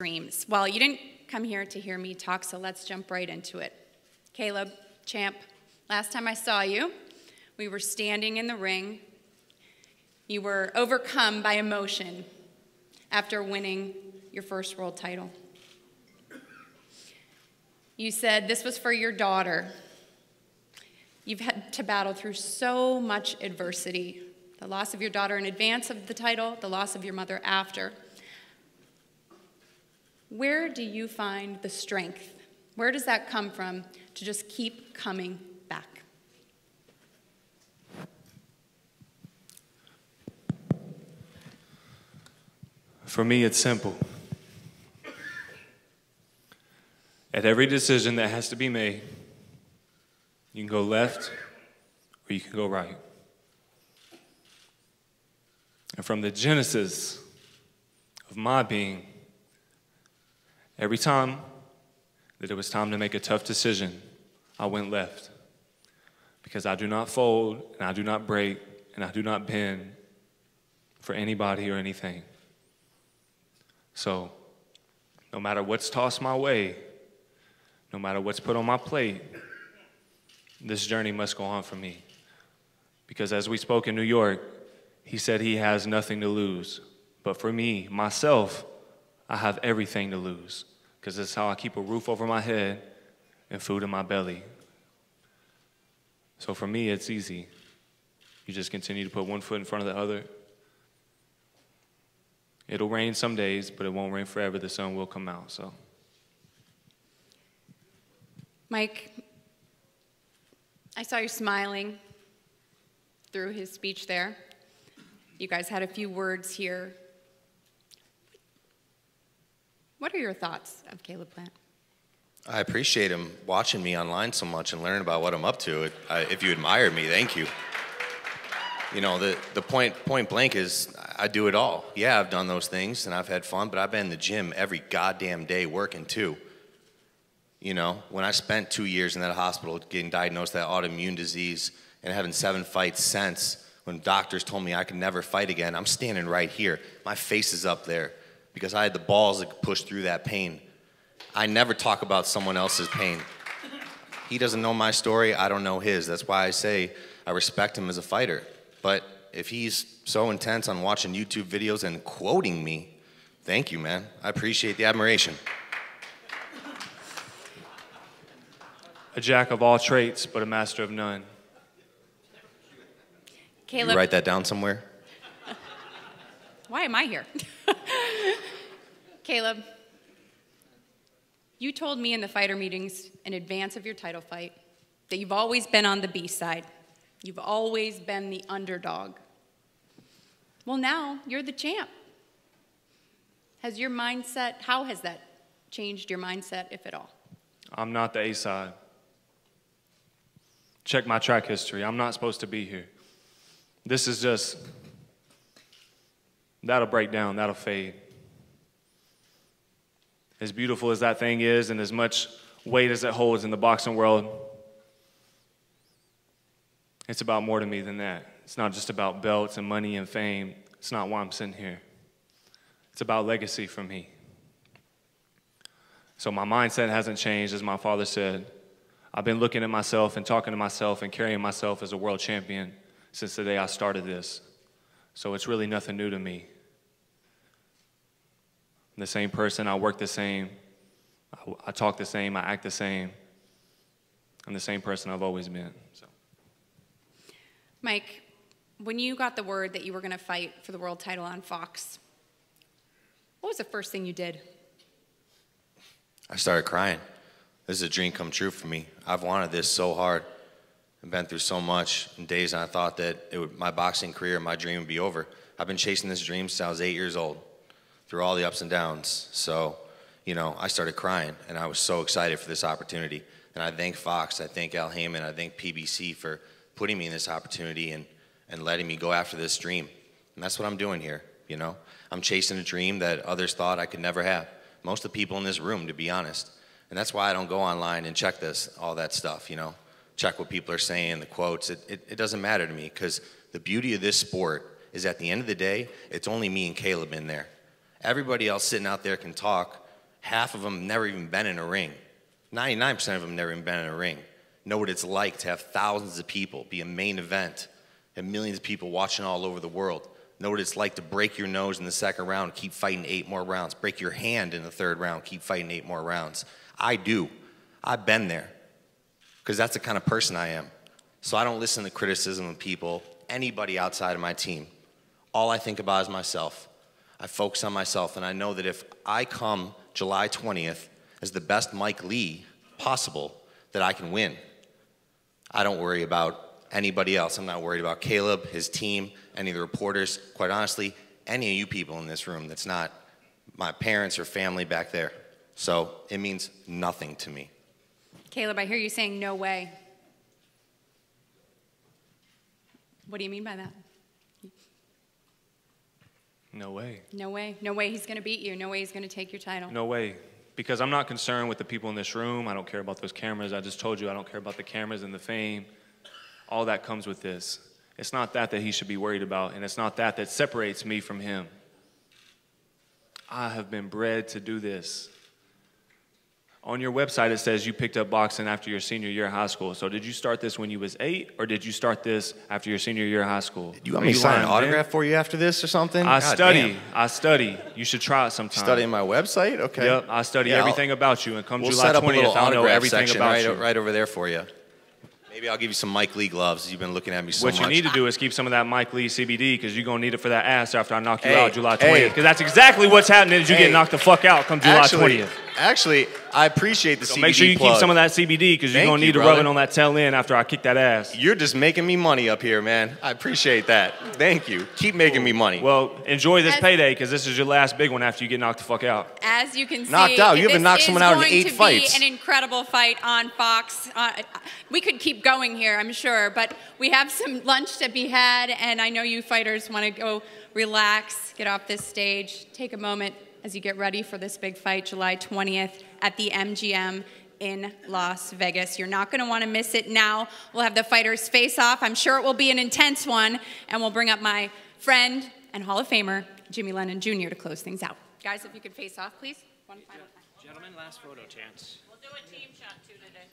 dreams. Well, you didn't come here to hear me talk, so let's jump right into it. Caleb, champ, last time I saw you, we were standing in the ring. You were overcome by emotion after winning your first world title. You said this was for your daughter. You've had to battle through so much adversity. The loss of your daughter in advance of the title, the loss of your mother after. Where do you find the strength? Where does that come from to just keep coming back? For me, it's simple. At every decision that has to be made, you can go left or you can go right. And from the genesis of my being, every time that it was time to make a tough decision, I went left. Because I do not fold, and I do not break, and I do not bend for anybody or anything. So, no matter what's tossed my way, no matter what's put on my plate, this journey must go on for me. Because as we spoke in New York, he said he has nothing to lose. But for me, myself, I have everything to lose. Because it's how I keep a roof over my head and food in my belly. So for me, it's easy. You just continue to put one foot in front of the other. It'll rain some days, but it won't rain forever. The sun will come out, so. Mike, I saw you smiling through his speech there. You guys had a few words here. What are your thoughts of Caleb Plant? I appreciate him watching me online so much and learning about what I'm up to. If you admire me, thank you. You know, the point blank is I do it all. Yeah, I've done those things and I've had fun, but I've been in the gym every goddamn day working too. You know, when I spent 2 years in that hospital getting diagnosed with that autoimmune disease and having 7 fights since, when doctors told me I could never fight again, I'm standing right here. My face is up there because I had the balls to push through that pain. I never talk about someone else's pain. He doesn't know my story, I don't know his. That's why I say I respect him as a fighter. But if he's so intense on watching YouTube videos and quoting me, thank you, man. I appreciate the admiration. A jack of all traits, but a master of none. Caleb, you write that down somewhere? Why am I here? Caleb, you told me in the fighter meetings in advance of your title fight that you've always been on the B side. You've always been the underdog. Well, now you're the champ. Has your mindset, how has that changed your mindset, if at all? I'm not the A side. Check my track history. I'm not supposed to be here. This is just, that'll break down, that'll fade. As beautiful as that thing is and as much weight as it holds in the boxing world, it's about more to me than that. It's not just about belts and money and fame. It's not why I'm sitting here. It's about legacy for me. So my mindset hasn't changed, as my father said. I've been looking at myself and talking to myself and carrying myself as a world champion since the day I started this. So it's really nothing new to me. I'm the same person, I work the same, I talk the same, I act the same. I'm the same person I've always been. So. Mike, when you got the word that you were going to fight for the world title on Fox, what was the first thing you did? I started crying. This is a dream come true for me. I've wanted this so hard. I've been through so much in days, and I thought that my boxing career, my dream would be over. I've been chasing this dream since I was 8 years old, through all the ups and downs. So, you know, I started crying, and I was so excited for this opportunity. And I thank Fox, I thank Al Heyman, I thank PBC for putting me in this opportunity and letting me go after this dream. And that's what I'm doing here, you know. I'm chasing a dream that others thought I could never have. Most of the people in this room, to be honest. And that's why I don't go online and check all that stuff, you know. Check what people are saying, the quotes. It doesn't matter to me, because the beauty of this sport is at the end of the day, it's only me and Caleb in there. Everybody else sitting out there can talk, Half of them never even been in a ring. 99% of them never even been in a ring. Know what it's like to have thousands of people be a main event and millions of people watching all over the world. Know what it's like to break your nose in the second round, keep fighting 8 more rounds. Break your hand in the third round, keep fighting 8 more rounds. I do. I've been there because that's the kind of person I am. So I don't listen to criticism of people, anybody outside of my team. All I think about is myself. I focus on myself, and I know that if I come July 20th as the best Mike Lee possible, that I can win. I don't worry about anybody else. I'm not worried about Caleb, his team, any of the reporters. Quite honestly, any of you people in this room that's not my parents or family back there. So it means nothing to me. Caleb, I hear you saying no way. What do you mean by that? No way. No way. No way he's going to beat you. No way he's going to take your title. No way. Because I'm not concerned with the people in this room. I don't care about those cameras. I just told you I don't care about the cameras and the fame. All that comes with this. It's not that he should be worried about, and it's not that separates me from him. I have been bred to do this. On your website, it says you picked up boxing after your senior year of high school. So did you start this when you was 8, or did you start this after your senior year of high school? You want me to sign an autograph for you after this or something? I study. You should try it sometime. Studying my website? Okay. Yep, I study everything about you. And come we'll July 20th, I'll know everything about you. Right over there for you. Maybe I'll give you some Mike Lee gloves. You've been looking at me so much. What you need to do is keep some of that Mike Lee CBD, because you're going to need it for that ass after I knock you out July 20th. Because that's exactly what's happening is you get knocked the fuck out come July 20th. Actually, I appreciate the CBD make sure you plug. keep some of that CBD, because you're going to need to rub it on that tail end after I kick that ass. You're just making me money up here, man. I appreciate that. Thank you. Keep making me money. Well, enjoy this payday, because this is your last big one after you get knocked the fuck out. As you can see, knocked out. You haven't knocked someone out in 8 fights. This is going to be an incredible fight on Fox. We could keep going here, I'm sure, but we have some lunch to be had, and I know you fighters want to go relax, get off this stage, take a moment as you get ready for this big fight, July 20th at the MGM in Las Vegas. You're not going to want to miss it now. We'll have the fighters face off. I'm sure it will be an intense one, and we'll bring up my friend and Hall of Famer, Jimmy Lennon Jr. to close things out. Guys, if you could face off, please. One final time. Gentlemen, last photo chance. We'll do a team shot too today.